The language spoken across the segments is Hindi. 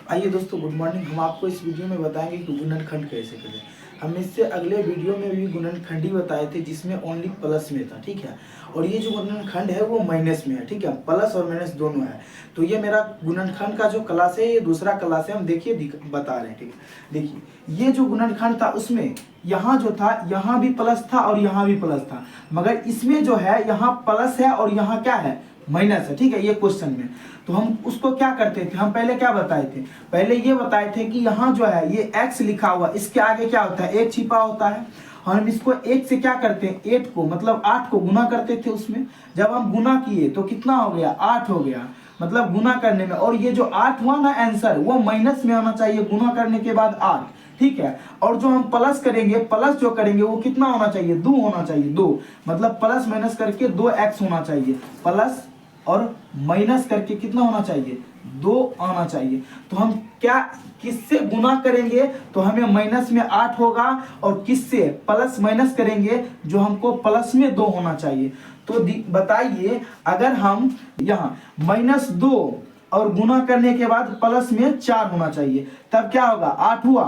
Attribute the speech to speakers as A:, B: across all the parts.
A: आइए दोस्तों, गुड मॉर्निंग। हम आपको इस वीडियो में बताएंगे कि गुणनखंड कैसे करें। हम इससे अगले वीडियो में भी गुणनखंड ही बताए थे जिसमें ओनली प्लस में था, ठीक है। और ये जो गुणनखंड है वो माइनस में है, ठीक है। प्लस और माइनस दोनों है। तो ये मेरा गुणनखंड का जो क्लास है ये दूसरा क्लास है, हम देखिए बता रहे हैं, ठीक है। देखिए ये जो गुणनखंड था उसमें यहाँ जो था यहाँ भी प्लस था और यहाँ भी प्लस था, मगर इसमें जो है यहाँ प्लस है और यहाँ क्या है, माइनस है, ठीक है। ये क्वेश्चन में तो हम उसको क्या करते थे, हम पहले क्या बताए थे, पहले ये बताए थे कि यहाँ जो है ये x लिखा हुआ, इसके आगे क्या होता है, 1 छिपा होता है। हम इसको 1 से क्या करते हैं, 8 को मतलब 8 को गुना करते थे। उसमें जब हम गुना किए तो कितना हो गया, 8 हो गया, मतलब गुना करने में। और ये जो 8 हुआ ना आंसर, वो माइनस में आना चाहिए गुना करने के बाद 8, ठीक है। और जो हम प्लस करेंगे, प्लस जो करेंगे वो कितना होना चाहिए, 2 होना चाहिए, 2, मतलब प्लस माइनस करके 2x होना चाहिए, प्लस और माइनस करके कितना होना चाहिए, 2 आना चाहिए। तो हम क्या किससे गुना करेंगे तो हमें माइनस में 8 होगा, और किससे प्लस माइनस करेंगे जो हमको प्लस में 2 होना चाहिए। तो बताइए, अगर हम यहाँ -2 और गुना करने के बाद प्लस में 4 होना चाहिए, तब क्या होगा, 8 हुआ,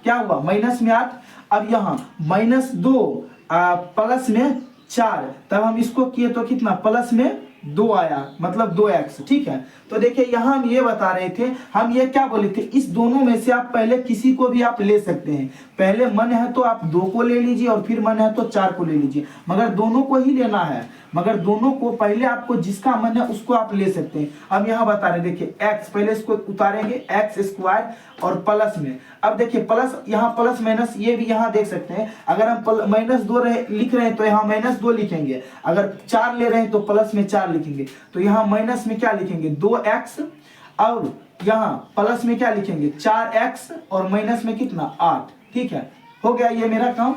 A: क्या हुआ, माइनस में 8। अब यहाँ -2 प्लस में 4, तब हम इसको किए तो कितना, प्लस में 2 आया, मतलब 2x, ठीक है। तो देखिए यहाँ हम ये बता रहे थे, हम ये क्या बोले थे, इस दोनों में से आप पहले किसी को भी आप ले सकते हैं। पहले मन है तो आप 2 को ले लीजिए और फिर मन है तो 4 को ले लीजिए, मगर दोनों को ही लेना है, मगर दोनों को पहले आपको जिसका मन है उसको आप ले सकते हैं। हम यहाँ बता रहे, देखिए x, पहले इसको उतारेंगे x² और प्लस में। अब देखिए प्लस, यहाँ प्लस माइनस ये भी यहाँ देख सकते हैं। अगर हम -2 लिख रहे हैं तो यहाँ -2 लिखेंगे, अगर 4 ले रहे हैं तो प्लस में 4 लिखेंगे। तो यहाँ माइनस में क्या लिखेंगे, 2x, और यहाँ प्लस में क्या लिखेंगे, 4x, और माइनस में कितना, 8, ठीक है। हो गया ये मेरा काम।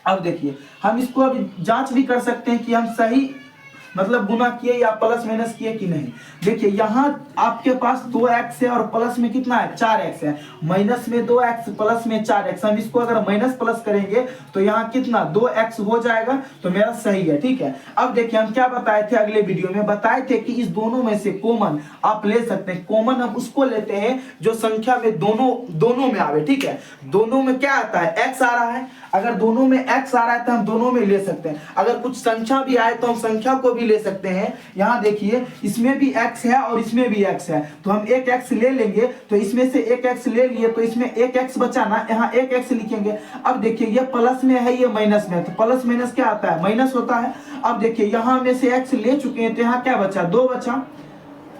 A: अब देखिए हम इसको अभी जांच भी कर सकते हैं कि हम सही मतलब गुना किए या प्लस माइनस किए कि नहीं। देखिए यहाँ आपके पास 2x है और प्लस में कितना है, 4x है। माइनस में 2x, प्लस में 4x, हम इसको अगर माइनस प्लस करेंगे तो यहाँ कितना, 2x हो जाएगा। तो मेरा सही है, ठीक है। अब देखिए हम क्या बताए थे, अगले वीडियो में बताए थे कि इस दोनों में से कॉमन आप ले सकते हैं। कॉमन हम उसको लेते हैं जो संख्या में दोनों में आवे, ठीक है। दोनों में क्या आता है, x आ रहा है, अगर दोनों में x आ रहा है तो हम दोनों में ले सकते हैं। अगर कुछ संख्या भी आए तो हम संख्या को भी ले सकते हैं। यहाँ देखिए इसमें भी x है और इसमें भी x है, तो हम एक x ले लेंगे, तो इसमें से एक x ले लिए तो इसमें एक x बचा ना, यहाँ एक x लिखेंगे। अब देखिए ये प्लस में है, ये माइनस में है, तो प्लस माइनस क्या आता है, माइनस होता है। अब देखिए यहाँ में से x ले चुके हैं तो यहाँ क्या बचा, 2 बचा,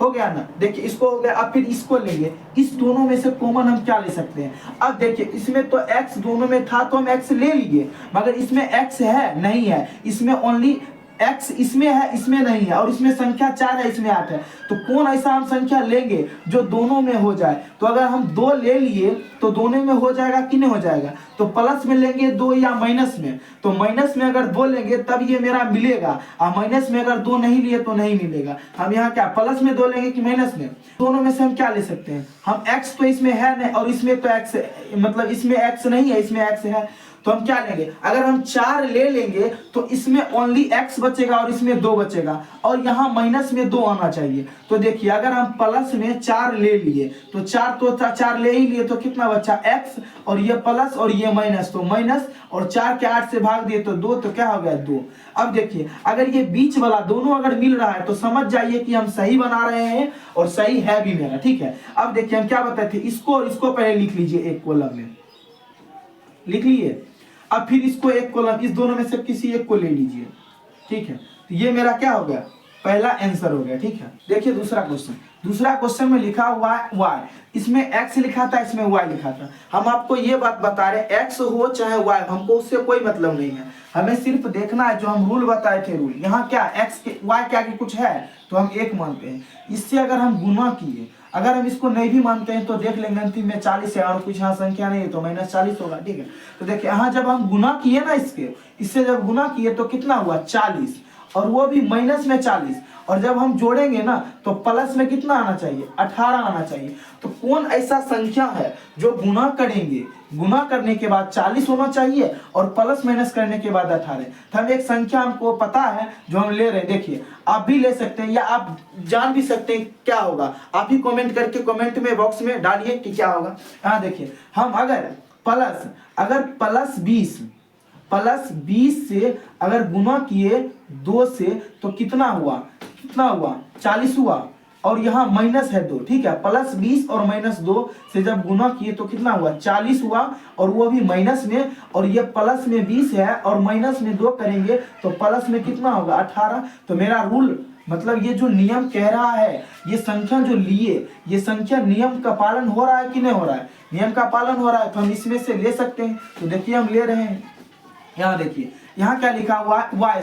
A: हो गया ना। देखिए इसको हो गया। अब फिर इसको लेंगे, इस दोनों में से कॉमन हम क्या ले सकते हैं। अब देखिए इसमें तो x दोनों में था तो हम x ले लिए, मगर इसमें x है नहीं है, इसमें ओनली x इसमें है, इसमें नहीं है, और इसमें संख्या 4 है, इसमें 8 है। तो कौन ऐसा हम संख्या लेंगे जो दोनों में हो जाए। तो अगर हम 2 ले लिए तो दोनों में हो जाएगा कि नहीं हो जाएगा। तो प्लस में लेंगे 2 या माइनस में, तो माइनस में अगर 2 लेंगे तब ये मेरा मिलेगा, और माइनस में अगर 2 नहीं लिए तो नहीं मिलेगा। हम यहाँ क्या प्लस में 2 लेंगे कि माइनस में, दोनों में से हम क्या ले सकते हैं, हम x तो इसमें है नहीं और इसमें तो x, मतलब इसमें x नहीं है, इसमें x है, तो हम क्या लेंगे, अगर हम 4 ले लेंगे तो इसमें ओनली x बचेगा और इसमें 2 बचेगा, और यहाँ माइनस में 2 आना चाहिए। तो देखिए अगर हम प्लस में 4 ले लिए तो 4 तो 4 ले ही लिए, तो कितना बचा, x, और ये प्लस और ये माइनस, तो माइनस, और 4 के 8 से भाग दिए तो 2, तो क्या हो गया, 2। अब देखिए अगर ये बीच वाला दोनों अगर मिल रहा है तो समझ जाइए कि हम सही बना रहे हैं, और सही है भी मेरा, ठीक है। अब देखिए हम क्या बताए थे, इसको और इसको पहले लिख लीजिए, एक कॉलम में लिख लिए। अब फिर इसको एक कॉलम, इस दोनों में से किसी एक को ले लीजिए, ठीक है। तो ये मेरा क्या हो गया, पहला आंसर हो गया, ठीक है। देखिए दूसरा क्वेश्चन में लिखा हुआ है y, इसमें x लिखा था, इसमें y लिखा था। हम आपको ये बात बता रहे हैं, x हो चाहे y, हमको उससे कोई मतलब नहीं है, हमें सिर्फ देखना है जो हम रूल बताए थे। रूल यहाँ क्या, x के y के आगे कुछ है तो हम 1 मानते हैं। इससे अगर हम गुना किए, अगर हम इसको नहीं भी मानते हैं तो देख लेंगे अंतिम में 40 है और कुछ यहाँ संख्या नहीं है तो -40 होगा, ठीक है। तो देखिए यहाँ जब हम गुना किए ना इससे जब गुना किए तो कितना हुआ, 40, और वो भी माइनस में 40, और जब हम जोड़ेंगे ना तो प्लस में कितना आना चाहिए, 18 आना चाहिए। तो कौन ऐसा संख्या है जो गुना करेंगे, गुना करने के बाद 40 होना चाहिए और प्लस माइनस करने के बाद 18। तो हम एक संख्या हमको पता है जो हम ले रहे हैं, देखिए आप भी ले सकते हैं या आप जान भी सकते हैं क्या होगा, आप ही कमेंट करके कमेंट में बॉक्स में डालिए कि क्या होगा। यहाँ देखिए हम अगर प्लस 20 से अगर गुना किए 2 से तो कितना हुआ 40 हुआ, और यहाँ माइनस है 2, ठीक है। प्लस 20 और माइनस 2 से जब गुना किए तो कितना हुआ 40 हुआ, और वो भी माइनस में, और ये प्लस में 20 है और माइनस में 2 करेंगे तो प्लस में कितना होगा 18। तो मेरा रूल मतलब ये जो नियम कह रहा है, ये संख्या जो लिए, ये संख्या नियम का पालन हो रहा है कि नहीं हो रहा है, नियम का पालन हो रहा है, तो हम इसमें से ले सकते हैं। तो देखिए हम ले रहे हैं, यहाँ देखिए यहाँ क्या लिखा हुआ है वाई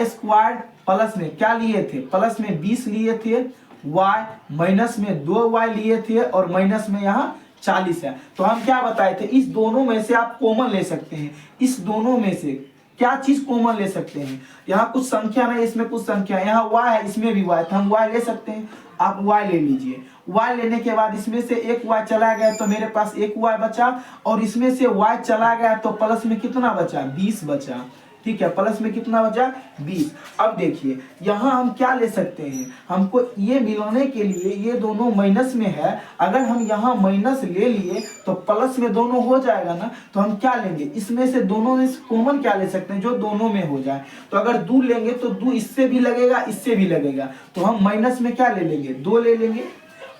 A: स्क्वायर प्लस में क्या लिए थे, प्लस में 20 लिए थे y, माइनस में 2y लिए थे और माइनस में यहाँ 40 है। तो हम क्या बताए थे, इस दोनों में से आप कॉमन ले सकते हैं, इस दोनों में से क्या चीज कॉमन ले सकते हैं। यहाँ कुछ संख्या नहीं, इसमें कुछ संख्या, यहाँ y है इसमें भी y, तो हम y ले सकते हैं। आप y ले लीजिए, y लेने के बाद इसमें से एक y चला गया तो मेरे पास एक y बचा, और इसमें से y चला गया तो प्लस में कितना बचा 20 बचा, ठीक है। प्लस में कितना बचा 20। अब देखिए यहाँ हम क्या ले सकते हैं, हमको ये मिलाने के लिए ये दोनों माइनस में है, अगर हम यहाँ माइनस ले लिए तो प्लस में दोनों हो जाएगा ना, तो हम क्या लेंगे, इसमें से दोनों में से कॉमन क्या ले सकते हैं जो दोनों में हो जाए। तो अगर 2 लेंगे तो 2 इससे भी लगेगा इससे भी लगेगा, तो हम माइनस में क्या ले लेंगे 2 ले लेंगे,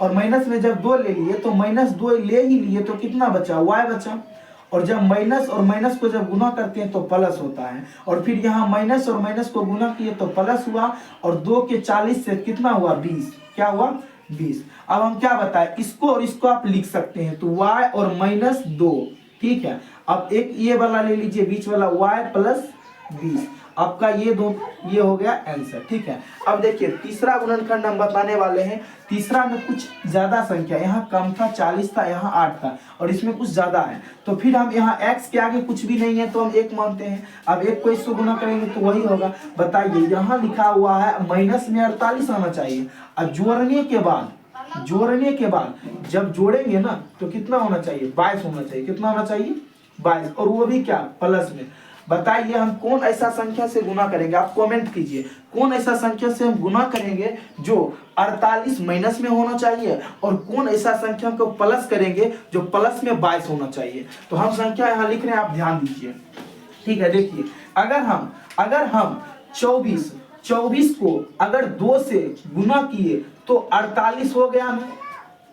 A: और माइनस में जब 2 ले लिए तो माइनस 2 ले ही लिए तो कितना बचा y बचा, और जब माइनस और माइनस को जब गुना करते हैं तो प्लस होता है, और फिर यहाँ माइनस और माइनस को गुना किए तो प्लस हुआ, और 2 के 40 से कितना हुआ 20, क्या हुआ 20। अब हम क्या बताएं, इसको और इसको आप लिख सकते हैं, तो y और माइनस 2, ठीक है। अब एक ये वाला ले लीजिए बीच वाला y प्लस 20, आपका ये हो गया आंसर, ठीक है। अब देखिए तीसरा गुणनखंड हम बताने वाले हैं। तीसरा में कुछ ज्यादा संख्या, यहाँ कम था 40 था, यहाँ 8 था, और इसमें कुछ ज्यादा है, तो फिर हम यहाँ x के आगे कुछ भी नहीं है तो हम 1 मानते हैं। अब 1 को इसको गुना करेंगे तो वही होगा। बताइए यहाँ लिखा हुआ है माइनस में 48 आना चाहिए, और जोड़ने के बाद जब जोड़ेंगे ना तो कितना होना चाहिए 22 होना चाहिए, कितना होना चाहिए 22, और वो भी क्या प्लस में। बताइए हम कौन ऐसा संख्या से गुना करेंगे, आप कमेंट कीजिए कौन ऐसा संख्या से हम गुना करेंगे जो 48 माइनस में होना चाहिए, और कौन ऐसा संख्या को प्लस करेंगे जो प्लस में 22 होना चाहिए। तो हम संख्या यहाँ लिख रहे हैं, आप ध्यान दीजिए, ठीक है। देखिए अगर हम 24 को अगर 2 से गुना किए तो 48 हो गया ना।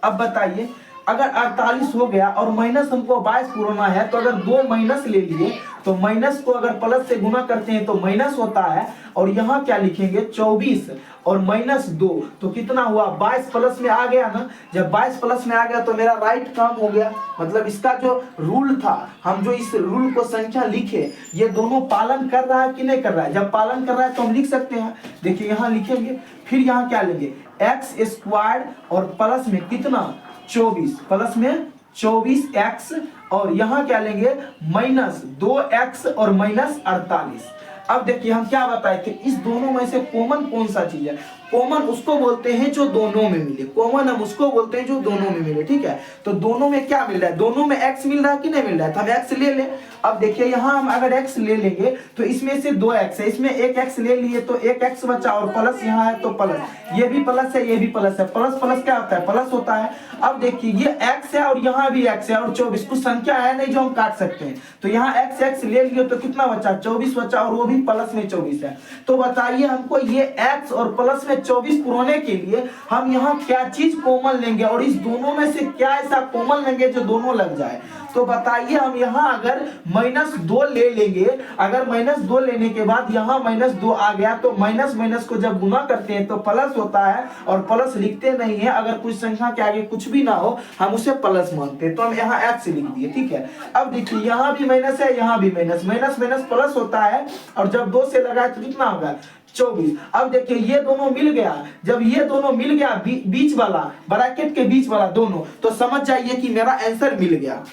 A: अब बताइए अगर 48 हो गया और माइनस हमको 22 पुराना है, तो अगर 2 माइनस ले लिए तो माइनस को अगर प्लस से गुना करते हैं तो माइनस होता है, और यहाँ क्या लिखेंगे 24 और माइनस 2 तो कितना हुआ 22 प्लस में आ गया ना। जब 22 प्लस में आ गया तो मेरा राइट काम हो गया, मतलब इसका जो रूल था, हम जो इस रूल को संख्या लिखे, ये दोनों पालन कर रहा है कि नहीं कर रहा है। जब पालन कर रहा है तो हम लिख सकते हैं, देखिए यहाँ लिखेंगे, फिर यहाँ क्या लेंगे एक्स स्क्वायर और प्लस में कितना 24, प्लस में 24x, और यहाँ क्या लेंगे माइनस 2x और माइनस 48। अब देखिए हम क्या बताए थे, इस दोनों में से कॉमन कौन सा चीज है। कॉमन उसको बोलते हैं जो दोनों में मिले, कॉमन हम उसको बोलते हैं जो दोनों में मिले, ठीक है। तो दोनों में क्या मिल रहा है, दोनों में x मिल रहा है कि नहीं मिल रहा है, तो हम x ले लें। अब देखिए यहाँ हम अगर x ले लेंगे तो इसमें से 2x है, इसमें 1x ले लिए तो 1x बचा, और प्लस यहाँ है तो प्लस, ये भी प्लस है ये भी प्लस है, प्लस प्लस क्या होता है प्लस होता है। अब देखिए ये x है और यहाँ भी x है, और 24 कुछ संख्या है नहीं जो हम काट सकते हैं, तो यहाँ x ले लिए तो कितना बचा 24 बचा, और वो भी प्लस में 24 है। तो बताइए हमको ये x और प्लस में 24 पुराने के लिए हम यहाँ क्या चीज कॉमन लेंगे, और इस दोनों में से क्या ऐसा कॉमन लेंगे जो दोनों लग जाए। तो बताइए हम यहाँ अगर -2 ले लेंगे, अगर -2 लेने के बाद यहाँ -2 आ गया तो माइनस माइनस को जब गुना करते हैं तो प्लस होता है, और प्लस लिखते नहीं है, अगर कुछ संख्या के आगे कुछ भी ना हो हम उसे प्लस मानते हैं, तो हम यहाँ x लिख दिए, ठीक है। अब देखिए यहाँ भी माइनस है यहाँ भी माइनस, माइनस माइनस प्लस होता है, और जब 2 से लगाए तो कितना होगा 24। अब देखिए ये दोनों मिल गया, जब ये दोनों मिल गया बीच वाला ब्रैकेट के बीच वाला दोनों, तो समझ जाइए कि मेरा आंसर मिल गया।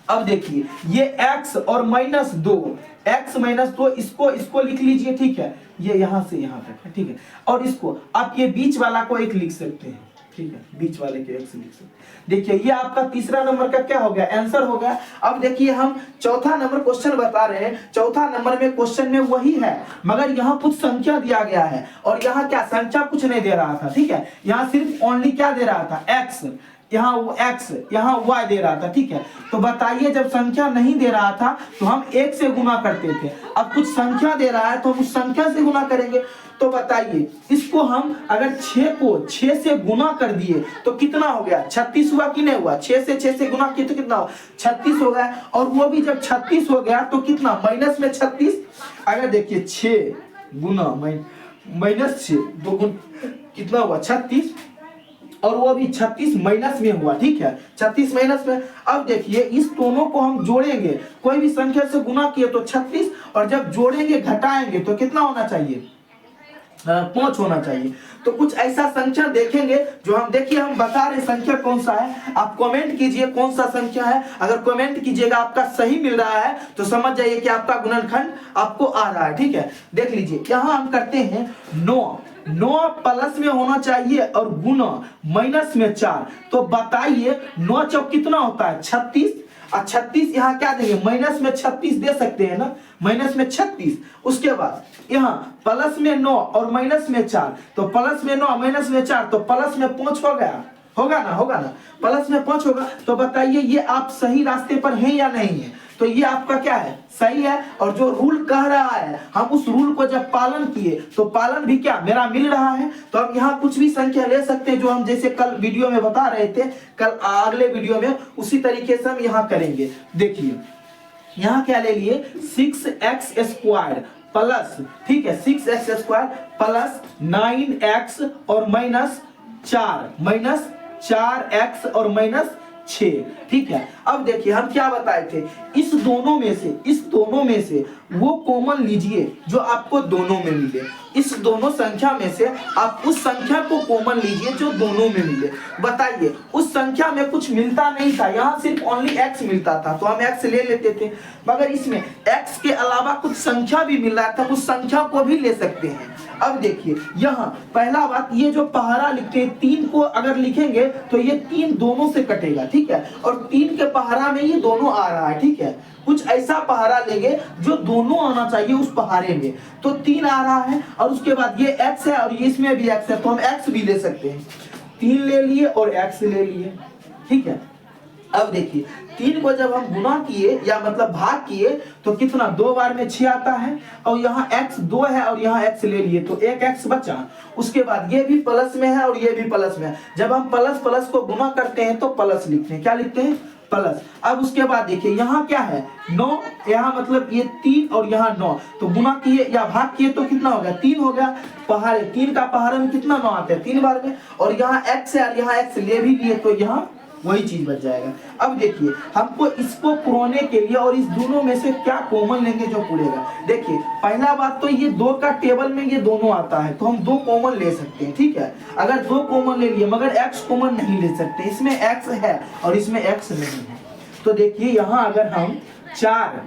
A: अब देखिए ये x और -2 x माइनस 2, इसको लिख लीजिए, ठीक है, ये यहाँ से यहाँ तक है, ठीक है। और इसको आप ये बीच वाला को एक लिख सकते हैं, ठीक है, बीच वाले के x लिख सकते हैं। देखिए ये आपका तीसरा नंबर का क्या हो गया, आंसर हो गया। अब देखिए हम चौथा नंबर क्वेश्चन बता रहे हैं। चौथा नंबर में क्वेश्चन में वही है, मगर यहाँ कुछ संख्या दिया गया है और यहाँ क्या संख्या कुछ नहीं दे रहा था, ठीक है। यहाँ सिर्फ ओनली क्या दे रहा था, x, यहाँ x, यहाँ y दे रहा था, ठीक है। तो बताइए जब संख्या नहीं दे रहा था तो हम 1 से गुना करते थे, अब कुछ संख्या दे रहा है तो हम उस संख्या से गुना करेंगे। तो बताइए इसको हम अगर 6 को 6 से गुना कर दिए तो कितना हो गया, 36 हुआ कि नहीं हुआ। 6 से गुना किए तो कितना हो, 36 हो गया। और वो भी जब 36 हो गया तो कितना, माइनस में 36। अगर देखिए 6 गुना माइनस 6 दो गुण कितना हुआ, 36, और वो भी 36 माइनस में हुआ, ठीक है, 36 माइनस में। अब देखिए इस दोनों को हम जोड़ेंगे, कोई भी संख्या से गुना किए तो 36, और जब जोड़ेंगे घटाएंगे तो कितना होना चाहिए, 5 होना चाहिए। तो कुछ ऐसा संख्या देखेंगे जो हम, देखिए हम बता रहे संख्या कौन सा है, आप कमेंट कीजिए कौन सा संख्या है। अगर कमेंट कीजिएगा आपका सही मिल रहा है तो समझ जाइए कि आपका गुणनखंड आपको आ रहा है, ठीक है। देख लीजिए यहाँ हम करते हैं 9 प्लस में होना चाहिए और गुना माइनस में 4। तो बताइए 9 चौक कितना होता है, 36, और 36 यहाँ क्या देंगे, माइनस में 36 दे सकते हैं ना, माइनस में 36। उसके बाद यहाँ प्लस में 9 और माइनस में 4, तो प्लस में 9 माइनस में 4 तो प्लस में 5 हो गया, होगा ना, प्लस में 5 होगा। तो बताइए ये आप सही रास्ते पर हैं या नहीं है। तो ये आपका क्या है, सही है। और जो रूल कह रहा है हम उस रूल को जब पालन किए तो पालन भी क्या मेरा मिल रहा है। तो अब यहाँ कुछ भी संख्या ले सकते हैं जो हम जैसे कल वीडियो में बता रहे थे, कल अगले वीडियो में उसी तरीके से हम यहाँ करेंगे। देखिए यहाँ क्या ले लिए, 6x² प्लस, ठीक है, 6x² प्लस 9x और माइनस 4x और माइनस 6, ठीक है। अब देखिए हम क्या बताए थे, इस दोनों में से वो कॉमन लीजिए जो आपको दोनों में मिले। इस दोनों संख्या में से आप उस संख्या को कॉमन लीजिए जो दोनों में मिले। बताइए उस संख्या में कुछ मिलता नहीं था, यहाँ सिर्फ ओनली x मिलता था तो हम x ले लेते थे, मगर इसमें x के अलावा कुछ संख्या भी मिल रहा था, उस संख्या को भी ले सकते हैं। अब देखिए यहाँ पहला बात, ये जो पहाड़ा लिखते हैं 3 को अगर लिखेंगे तो ये 3 दोनों से कटेगा, ठीक है, और 3 के पहाड़ा में ये दोनों आ रहा है, ठीक है। कुछ ऐसा पहाड़ा लेंगे जो दोनों आना चाहिए उस पहाड़े में, तो 3 आ रहा है, और उसके बाद ये x है और ये इसमें भी x है तो हम x भी ले सकते हैं। 3 ले लिए और x ले लिए, ठीक है। अब देखिए 3 को जब हम गुना किए या मतलब भाग किए तो कितना, 2 बार में 6 आता है, और यहाँ x 2 है और यहाँ x ले लिए तो 1 x बचा। उसके बाद ये भी प्लस में है और ये भी प्लस में है, जब हम प्लस को गुना करते हैं तो प्लस लिखते हैं, क्या लिखते हैं, प्लस। अब उसके बाद देखिए यहाँ क्या है, 9, यहाँ मतलब ये 3 और यहाँ 9, तो गुना किए या भाग किए तो कितना हो गया, 3 हो गया। पहाड़े 3 का पहाड़े में कितना 9 आते हैं, 3 बार में, और यहाँ x है और यहाँ x ले भी लिए तो यहाँ वही चीज बच जाएगा। अब देखिए हमको इसको पुराने के लिए और इस दोनों में से क्या कॉमन लेंगे जो पुरेगा। देखिए पहला बात तो ये 2 का टेबल में ये दोनों आता है तो हम 2 कॉमन ले सकते हैं, ठीक है। अगर 2 कॉमन ले लिए मगर x कॉमन नहीं ले सकते, इसमें x है और इसमें x नहीं है। तो देखिए यहाँ अगर हम 4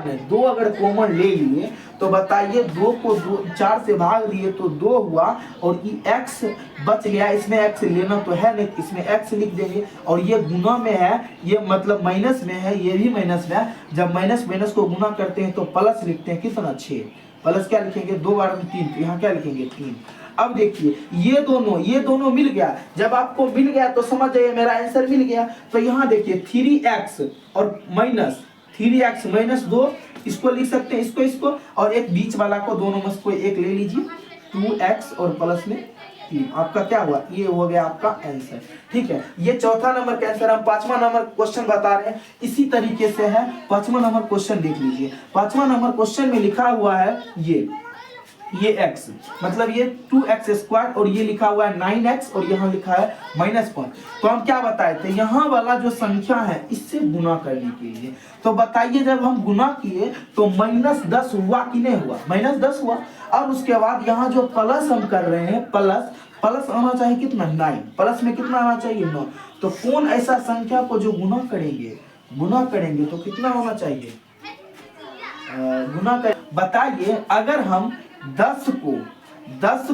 A: में 2 अगर कॉमन ले लिए तो बताइए 2 को 4 से भाग दिए तो 2 हुआ, और ये x बच गया, इसमें x लेना तो है नहीं, इसमें x लिख देंगे। और ये गुना में है, ये मतलब माइनस में है, ये भी माइनस में है। जब माइनस को गुना करते हैं तो प्लस लिखते हैं, कितना 6, प्लस क्या लिखेंगे, 2 बार में 3, तो यहाँ क्या लिखेंगे 3। अब देखिए ये दोनों मिल गया, जब आपको मिल गया तो समझ जाइए मेरा आंसर मिल गया। तो यहाँ देखिए 3x और माइनस 3x माइनस 2, इसको लिख सकते हैं, इसको और एक बीच वाला को दोनों में से एक ले लीजिए, 2x और प्लस में 3। आपका क्या हुआ, ये हो गया आपका आंसर, ठीक है। ये चौथा नंबर का आंसर। हम 5वां नंबर क्वेश्चन बता रहे हैं, इसी तरीके से है। 5वां नंबर क्वेश्चन देख लीजिए। 5वां नंबर क्वेश्चन में लिखा हुआ है ये x मतलब ये 2x² और ये लिखा हुआ है 9x और यहाँ लिखा है -5। तो हम क्या बताए थे, यहाँ वाला जो संख्या है इससे गुना करने के लिए। तो बताइए जब हम गुना किए तो -10 हुआ कि नहीं हुआ, -10 हुआ। और उसके बाद यहाँ जो प्लस हम कर रहे हैं, प्लस आना चाहिए कितना, 9, प्लस में कितना आना चाहिए 9। तो कौन ऐसा संख्या को जो गुना करेंगे तो कितना होना चाहिए, गुना कर, बताइए अगर हम 10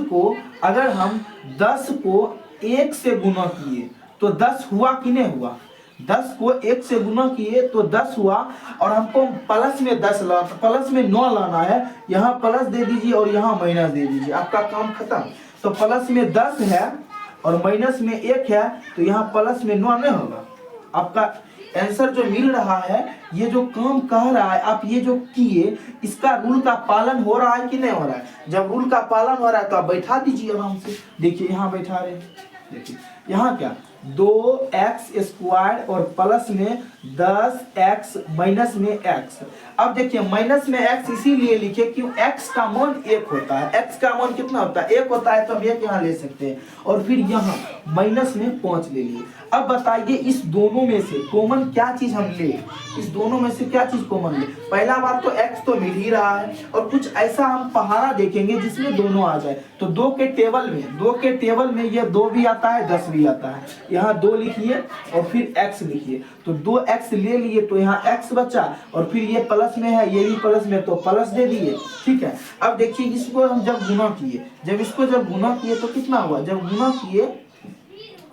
A: को अगर हम 10 को 1 से गुना किए तो 10 हुआ कि नहीं हुआ? 10 को 1 से गुना किए तो 10 हुआ, और हमको प्लस में 10 लाना, प्लस में 9 लाना है। यहाँ प्लस दे दीजिए और यहाँ माइनस दे दीजिए, आपका काम खत्म। तो प्लस में 10 है और माइनस में 1 है, तो यहाँ प्लस में 9 नहीं होगा। आपका आंसर जो मिल रहा है, ये जो काम कह रहा है आप ये जो किए, इसका रूल का पालन हो रहा है कि नहीं हो रहा है? जब रूल का पालन हो रहा है तो आप बैठा दीजिए आराम से। देखिए यहाँ बैठा रहे, देखिए यहाँ क्या 2x² और प्लस में 10x माइनस में x। अब देखिए माइनस में x इसीलिए लिखे क्यों, x का मान 1 होता है। x का मान कितना होता है? 1 होता है, तो हम 1 यहाँ ले सकते हैं, और फिर यहाँ माइनस में 5 ले लिए। अब बताइए इस दोनों में से कॉमन क्या चीज हम ले, इस दोनों में से क्या चीज कॉमन ले? पहला बात तो x तो मिल ही रहा है, और कुछ ऐसा हम पहाड़ा देखेंगे जिसमें दोनों आ जाए। तो 2 के टेबल में ये 2 भी आता है, 10 भी आता है। यहाँ 2 लिखिए और फिर x लिखिए, तो 2x ले लिए तो यहाँ x बचा, और फिर ये प्लस में है, ये भी प्लस में, तो प्लस दे दिए। ठीक है, अब देखिए इसको हम जब गुना किए, जब गुना किए तो कितना हुआ? जब गुना किए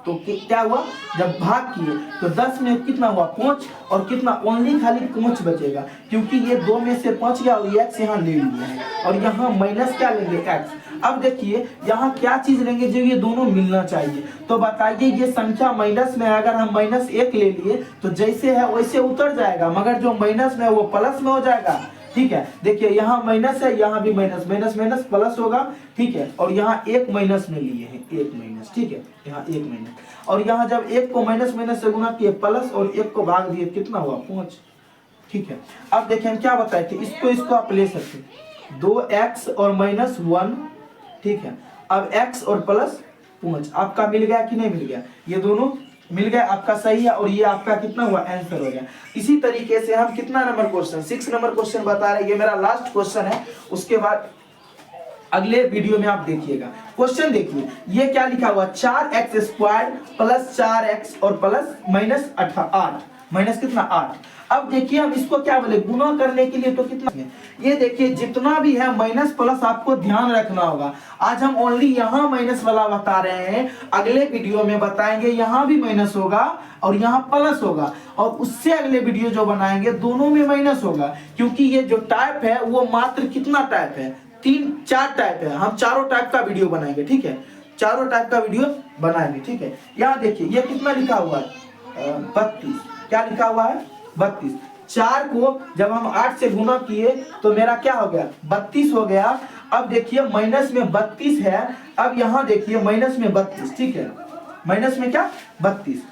A: तो क्या हुआ? जब भाग किए तो 10 में कितना हुआ? 5, और कितना? ओनली खाली 5 बचेगा, क्योंकि ये 2 में से 5 गया और x यहाँ ले लिया है, और यहाँ माइनस क्या लेंगे? x। अब देखिए यहाँ क्या चीज लेंगे जो ये दोनों मिलना चाहिए। तो बताइए ये संख्या माइनस में है, अगर हम -1 ले लिए तो जैसे है वैसे उतर जाएगा, मगर जो माइनस में है वो प्लस में हो जाएगा। ठीक है, देखिए यहाँ माइनस है, यहाँ भी माइनस, माइनस माइनस प्लस होगा। ठीक है, और यहाँ 1 माइनस में लिए हैं, 1 माइनस। ठीक है, यहाँ 1 माइनस, और यहाँ जब 1 को माइनस माइनस से गुना किए प्लस, और 1 को भाग दिए, कितना हुआ? 5। ठीक है, अब देखिए हम क्या बताए थे, इसको आप ले सकते 2x और -1। ठीक है, अब x और प्लस 5 आपका मिल गया कि नहीं मिल गया? ये दोनों मिल गया, आपका सही है, और ये आपका कितना हुआ? आंसर हो गया। इसी तरीके से हम कितना नंबर क्वेश्चन, 6 नंबर क्वेश्चन बता रहे हैं, ये मेरा लास्ट क्वेश्चन है, उसके बाद अगले वीडियो में आप देखिएगा। क्वेश्चन देखिए, ये क्या लिखा हुआ? 4x² प्लस 4x और प्लस -8, माइनस कितना? 8। अब देखिए हम इसको क्या बोले, गुना करने के लिए तो कितना, ये देखिए जितना भी है माइनस प्लस आपको ध्यान रखना होगा। आज हम ओनली यहाँ माइनस वाला बता रहे हैं, अगले वीडियो में बताएंगे यहाँ भी माइनस होगा और यहाँ प्लस होगा, और उससे अगले वीडियो जो बनाएंगे दोनों में माइनस होगा, क्योंकि ये जो टाइप है वो मात्र कितना टाइप है? 3-4 टाइप है। हम चारों टाइप का वीडियो बनाएंगे। ठीक है, चारों टाइप का वीडियो बनाएंगे। ठीक है, यहाँ देखिए ये कितना लिखा हुआ है? 32। क्या लिखा हुआ है? 32। 4 को जब हम 8 से गुना किए तो मेरा क्या हो गया? 32 हो गया। अब देखिए माइनस में 32 है, अब यहाँ देखिए माइनस में 32। ठीक है, माइनस में क्या? 32,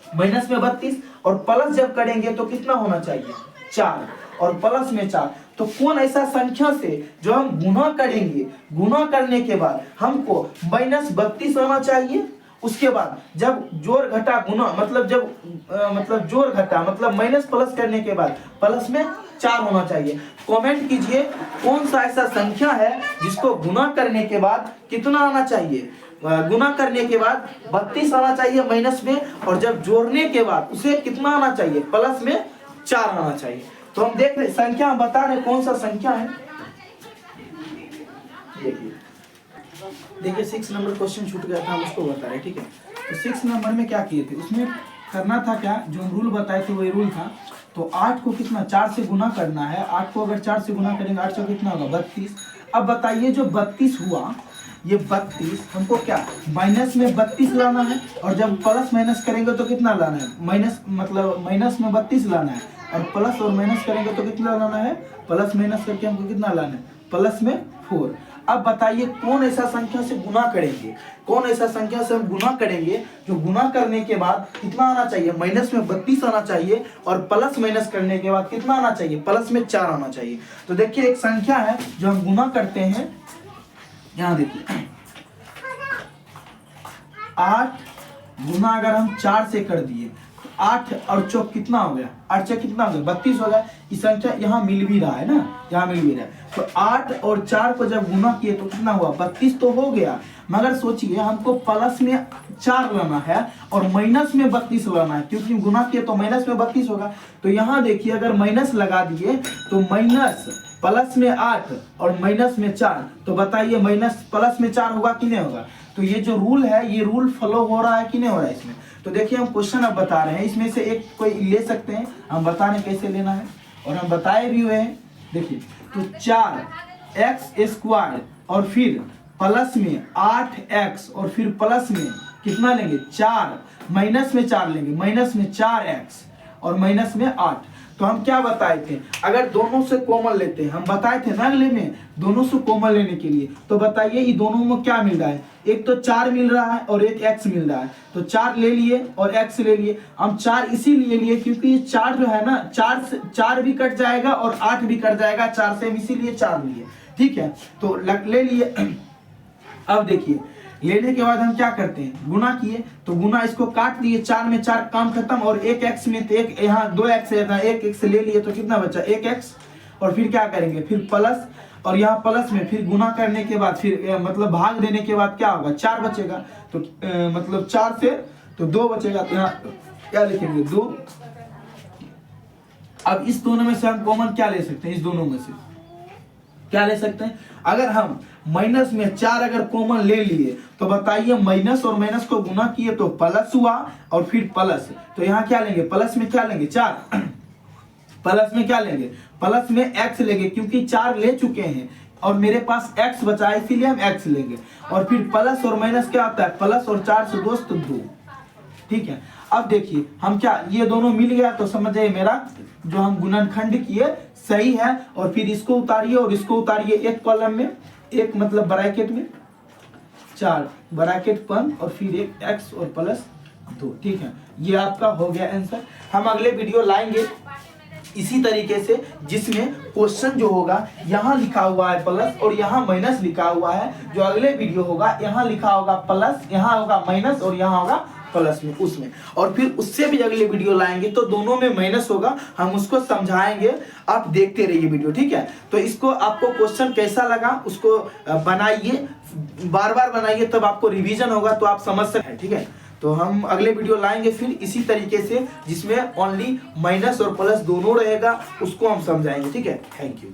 A: माइनस में 32, और प्लस जब करेंगे तो कितना होना चाहिए? 4, और प्लस में 4। तो कौन ऐसा संख्या से जो हम गुना करेंगे, गुना करने के बाद हमको -32 आना चाहिए, उसके बाद जब जोड़ घटा गुना, मतलब जब जोड़ घटा मतलब माइनस प्लस करने के बाद प्लस में 4 होना चाहिए। कमेंट कीजिए कौन सा ऐसा संख्या है जिसको गुना करने के बाद कितना आना चाहिए? गुना करने के बाद 32 आना चाहिए माइनस में, और जब जोड़ने के बाद उसे कितना आना चाहिए? प्लस में 4 आना चाहिए। तो हम देख रहे संख्या, हम बता रहे कौन सा संख्या है। देखिए 6 नंबर क्वेश्चन छूट गया था, हम उसको बता रहे। ठीक है, तो 6 नंबर में क्या किए थे, उसमें करना था क्या, जो रूल बताए थे वही रूल था। तो 8 को कितना 4 से गुना करना है, 8 को अगर 4 से गुना करेंगे 8 से कितना होगा? 32। अब बताइए जो 32 हुआ, ये 32 हमको क्या माइनस में 32 लाना है, और जब प्लस माइनस करेंगे तो कितना लाना है? माइनस, मतलब माइनस में 32 लाना है, और प्लस और माइनस करेंगे तो कितना लाना है? प्लस माइनस करके हमको कितना लाना है? प्लस में 4। अब बताइए कौन ऐसा संख्या से गुना करेंगे, कौन ऐसा संख्या से हम गुना करेंगे जो गुना करने के बाद कितना आना चाहिए? माइनस में 32 आना चाहिए, और प्लस माइनस करने के बाद कितना आना चाहिए? प्लस में 4 आना चाहिए। तो देखिए एक संख्या है जो हम गुना करते हैं, यहाँ देखिए 8 गुना अगर हम 4 से कर दिए, 8 और चौक कितना हो गया, 8 चौक कितना हो गया 32 हो गया। ये संख्या यहाँ मिल भी रहा है ना, यहाँ मिल भी रहा है। तो 8 और 4 को जब गुना किए तो कितना हुआ 32 तो हो गया, मगर सोचिए हमको प्लस में 4 लाना है और माइनस में 32 लाना है, क्योंकि गुना किए तो माइनस में 32 होगा। तो यहाँ देखिए अगर माइनस लगा दिए तो माइनस प्लस में 8 और माइनस में 4, तो बताइए माइनस प्लस में 4 होगा कि नहीं होगा। तो ये जो रूल है ये रूल फॉलो हो रहा है कि नहीं हो रहा है इसमें। तो देखिए हम क्वेश्चन अब बता रहे हैं, इसमें से एक कोई ले सकते हैं, हम बता रहे हैं कैसे लेना है और हम बताए भी हुए हैं। देखिए तो 4x² और फिर प्लस में 8x और फिर प्लस में कितना लेंगे 4, माइनस में 4 लेंगे, माइनस में 4x और माइनस में 8। तो हम क्या बताए थे, अगर दोनों से कॉमन लेते हैं, हम बताए थे ना अगले में दोनों से कॉमन लेने के लिए। तो बताइए ये दोनों में क्या मिल रहा है, एक तो 4 मिल रहा है और एक x मिल रहा है। तो 4 ले लिए और x ले लिए। हम 4 इसीलिए लिए क्योंकि ये 4 जो है ना 4 भी कट जाएगा और 8 भी कट जाएगा 4 से, इसीलिए 4 लिए। ठीक है, तो ले लिए। अब देखिए लेने के बाद हम क्या करते हैं, गुना किए तो गुना इसको काट दिए, 4 में 4 काम खत्म और 1x में तो एक यहाँ 2x है, 1x ले लिए तो कितना बचा 1x और फिर क्या करेंगे फिर प्लस और यहाँ प्लस में फिर गुना करने के बाद फिर मतलब भाग देने के बाद क्या होगा 4 बचेगा। तो मतलब 4 से तो 2 बचेगा, तो यहाँ क्या लिखेंगे 2। अब इस दोनों में से हम कॉमन क्या ले सकते हैं, इस दोनों में से क्या ले सकते हैं, अगर हम माइनस में 4 अगर कॉमन ले लिए तो बताइए माइनस और माइनस को गुना किए तो प्लस हुआ और फिर प्लस, तो यहाँ क्या लेंगे प्लस में क्या लेंगे 4, प्लस में क्या लेंगे प्लस में x लेंगे क्योंकि 4 ले चुके हैं और मेरे पास x बचा है इसीलिए हम x लेंगे। और फिर प्लस और माइनस क्या होता है, प्लस और 4 से दोस्त 2। ठीक है, अब देखिए हम क्या ये दोनों मिल गया तो समझिए मेरा जो हम गुणनखंड किए सही है। और फिर इसको उतारिए और इसको उतारिए, एक कॉलम में एक मतलब ब्रैकेट में 4 ब्रैकेट बंद और फिर एक x और प्लस 2। ठीक है, ये आपका हो गया आंसर। हम अगले वीडियो लाएंगे इसी तरीके से जिसमें क्वेश्चन जो होगा यहाँ लिखा हुआ है प्लस और यहाँ माइनस लिखा हुआ है, जो अगले वीडियो होगा यहाँ लिखा होगा प्लस, यहाँ होगा माइनस और यहाँ होगा प्लस में उसमें। और फिर उससे भी अगले वीडियो लाएंगे तो दोनों में माइनस होगा, हम उसको समझाएंगे, आप देखते रहिए वीडियो। ठीक है, तो इसको आपको क्वेश्चन कैसा लगा उसको बनाइए, बार बार बनाइए, तब आपको रिवीजन होगा तो आप समझ सकते हैं। ठीक है, तो हम अगले वीडियो लाएंगे फिर इसी तरीके से जिसमें ओनली माइनस और प्लस दोनों रहेगा, उसको हम समझाएंगे। ठीक है, थैंक यू।